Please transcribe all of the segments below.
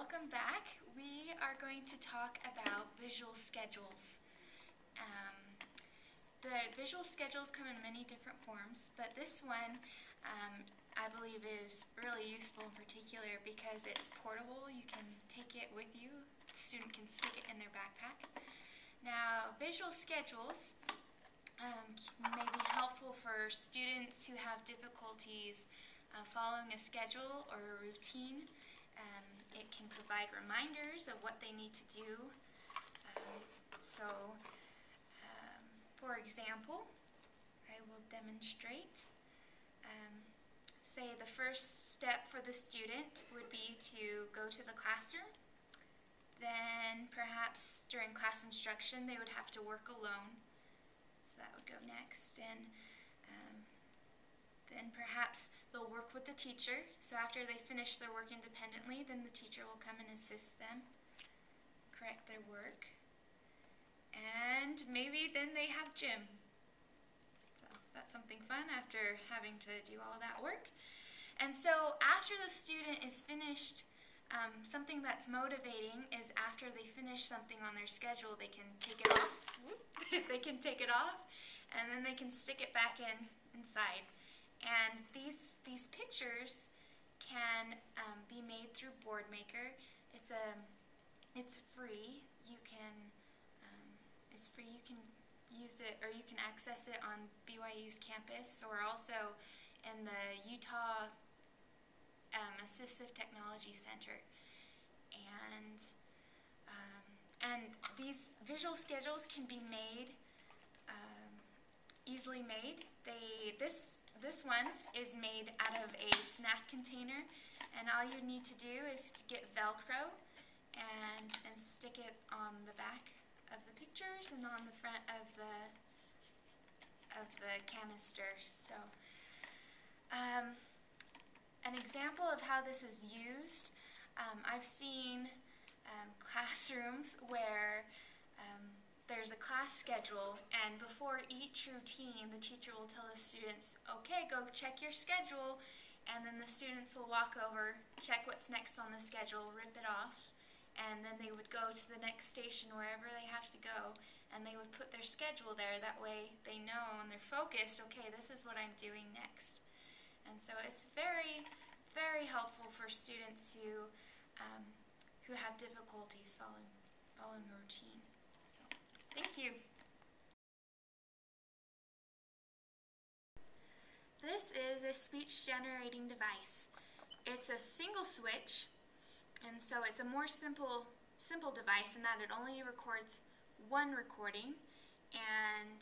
welcome back. We are going to talk about visual schedules. The visual schedules come in many different forms, but this one I believe is really useful in particular because it's portable. You can take it with you. The student can stick it in their backpack. Now, visual schedules may be helpful for students who have difficulties following a schedule or a routine. It can provide reminders of what they need to do. For example, I will demonstrate. Say the first step for the student would be to go to the classroom. Then perhaps during class instruction they would have to work alone. So that would go next. And then perhaps they'll work with the teacher. So after they finish their work independently, then the teacher will come and assist them, correct their work. And maybe then they have gym. So that's something fun after having to do all that work. And so after the student is finished, something that's motivating is after they finish something on their schedule, they can take it off. They can take it off, and then they can stick it back inside. And these pictures can be made through BoardMaker. It's free. You can use it, or you can access it on BYU's campus, or also in the Utah Assistive Technology Center. And these visual schedules can be made, easily made. This one is made out of a snack container, and all you need to do is to get Velcro and stick it on the back of the pictures and on the front of the canister. So an example of how this is used, I've seen classrooms where there's a class schedule, and before each routine the teacher will tell the students, okay, go check your schedule, and then the students will walk over, check what's next on the schedule, rip it off, and then they would go to the next station wherever they have to go, and they would put their schedule there. That way they know and they're focused, okay, this is what I'm doing next. And so it's very, very helpful for students who have difficulties following a routine. So, thank you. This is a speech generating device. It's a single switch, and so it's a more simple device in that it only records one recording, and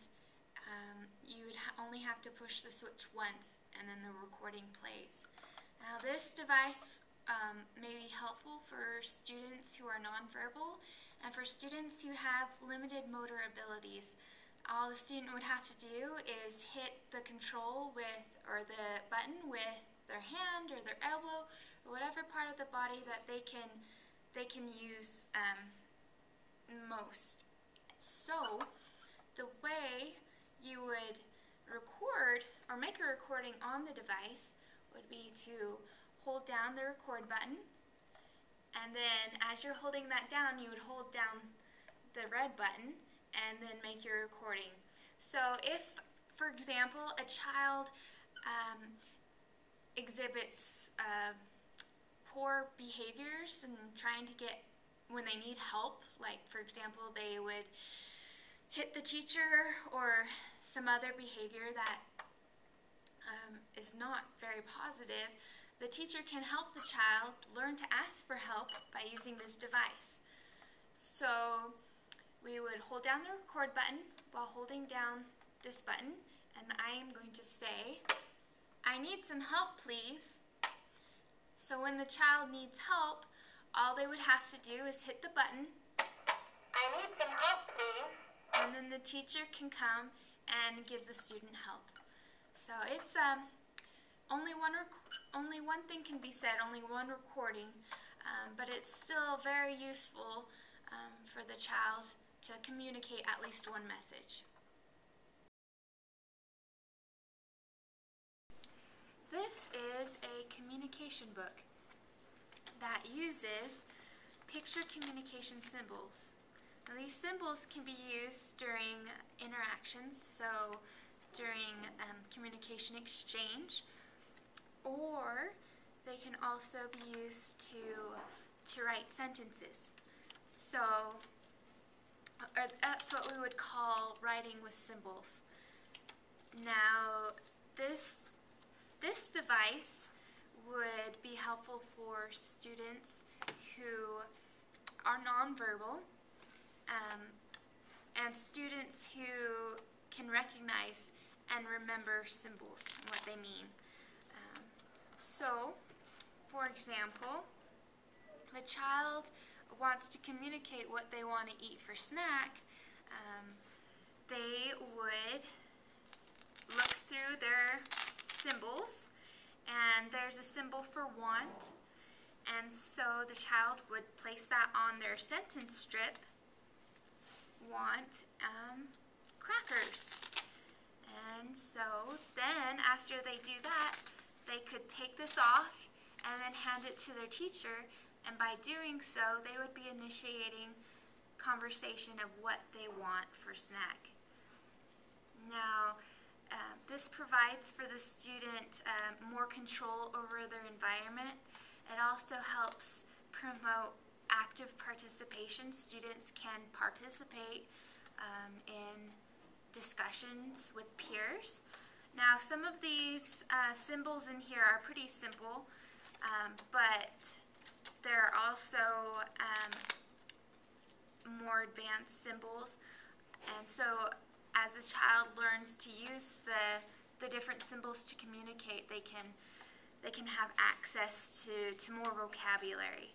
you would only have to push the switch once, and then the recording plays. Now, this device may be helpful for students who are nonverbal and for students who have limited motor abilities. All the student would have to do is hit the control or the button with their hand or their elbow or whatever part of the body that they can use most. So the way you would record or make a recording on the device would be to hold down the record button, and then as you're holding that down, you would hold down the red button and then make your recording. So if, for example, a child exhibits poor behaviors and trying to get, when they need help, like for example they would hit the teacher or some other behavior that is not very positive, the teacher can help the child learn to ask for help by using this device. So we would hold down the record button while holding down this button, and I am going to say, I need some help, please. So when the child needs help, all they would have to do is hit the button, I need some help, please, and then the teacher can come and give the student help. So it's only one thing can be said, only one recording, but it's still very useful for the child to communicate at least one message. This is a communication book that uses picture communication symbols. Now, these symbols can be used during interactions, so during communication exchange, or they can also be used to write sentences. So that's what we would call writing with symbols. Now, this device would be helpful for students who are nonverbal, and students who can recognize and remember symbols and what they mean. So, for example, if a child wants to communicate what they want to eat for snack, they would look through their symbols, and there's a symbol for want, and so the child would place that on their sentence strip, want crackers. And so then after they do that, they could take this off and then hand it to their teacher, and by doing so they would be initiating conversation of what they want for snack. Now, this provides for the student more control over their environment. It also helps promote active participation. Students can participate in discussions with peers. Now, some of these symbols in here are pretty simple, but there are also more advanced symbols. And so as a child learns to use the different symbols to communicate, they can have access to more vocabulary.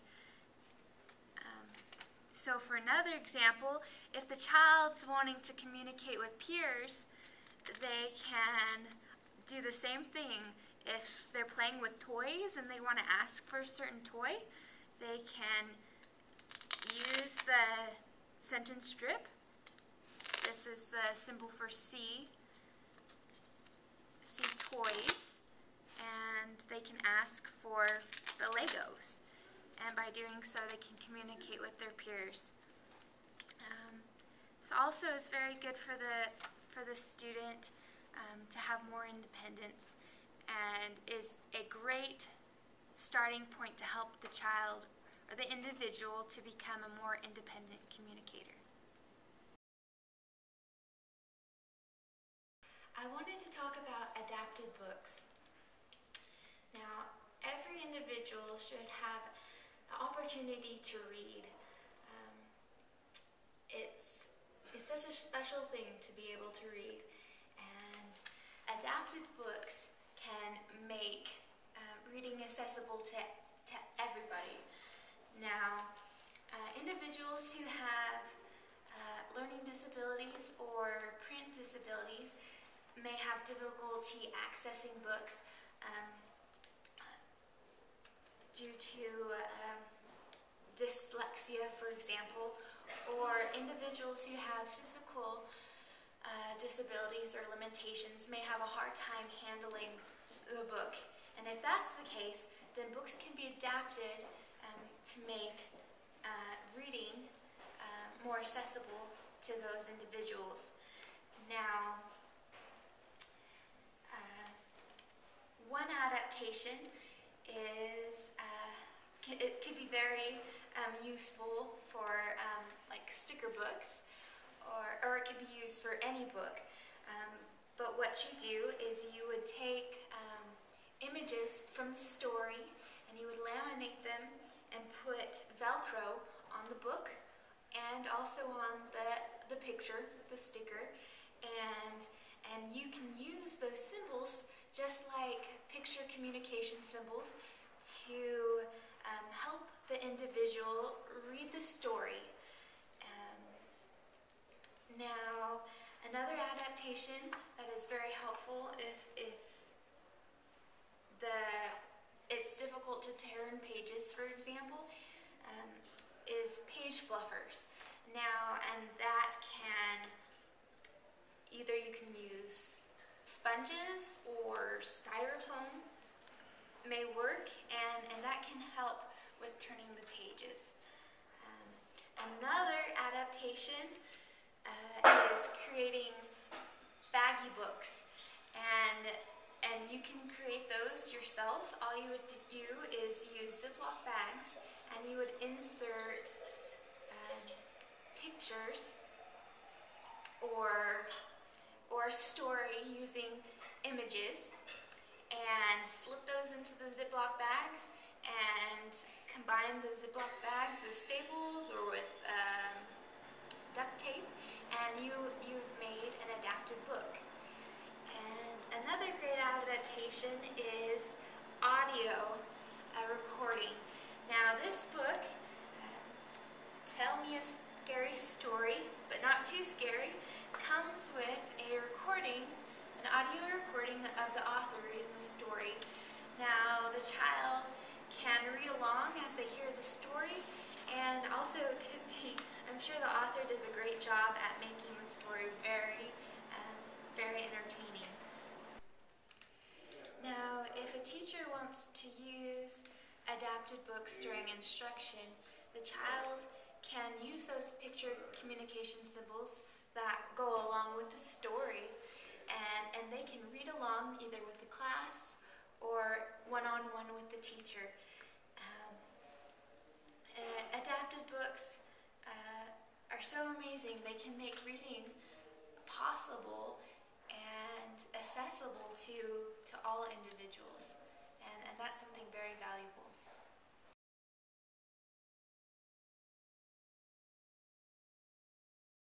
So for another example, if the child's wanting to communicate with peers, they can do the same thing. If they're playing with toys and they want to ask for a certain toy, they can use the sentence strip. This is the symbol for see toys, and they can ask for the Legos. And by doing so, they can communicate with their peers. So also is very good for the student to have more independence, and is a great starting point to help the child or the individual to become a more independent communicator. I wanted to talk about adapted books. Now, every individual should have the opportunity to read. It's such a special thing to be able to read, and adapted books can make reading accessible to everybody. Now, individuals who have learning disabilities or print disabilities may have difficulty accessing books due to dyslexia, for example, or individuals who have physical disabilities or limitations may have a hard time handling the book. And if that's the case, then books can be adapted to make reading more accessible to those individuals. Now, one adaptation is, it could be very useful for like sticker books, or it could be used for any book. But what you do is you would take images from the story and you would laminate them and put Velcro on the book and also on the picture, the sticker, and you can use those symbols just like picture communication symbols to help the individual read the story. Now, another adaptation that is very helpful if it's difficult to turn pages, for example, is page fluffers. Now, and that can, either you can use sponges or styrofoam may work, and that can help with turning the pages. Another adaptation is creating baggy books, and you can create those yourselves. All you would do is use Ziploc bags, and you would insert pictures or a story using images, and slip those into the Ziploc bags and combine the Ziploc bags with staples or with duct tape, and you've made an adapted book. And another great adaptation is audio recording. Now this book, Tell Me a Scary Story, but not too scary, comes with a recording, an audio recording of the author reading the story. Now the child can read along as they hear the story, and also it could be, I'm sure the author does a great job at making the story very entertaining. Now, if a teacher wants to use adapted books during instruction, the child can use those picture communication symbols that go along with the story, and they can read along either with the class or one-on-one with the teacher. Adapted books are so amazing. They can make reading possible and accessible to all individuals, and that's something very valuable.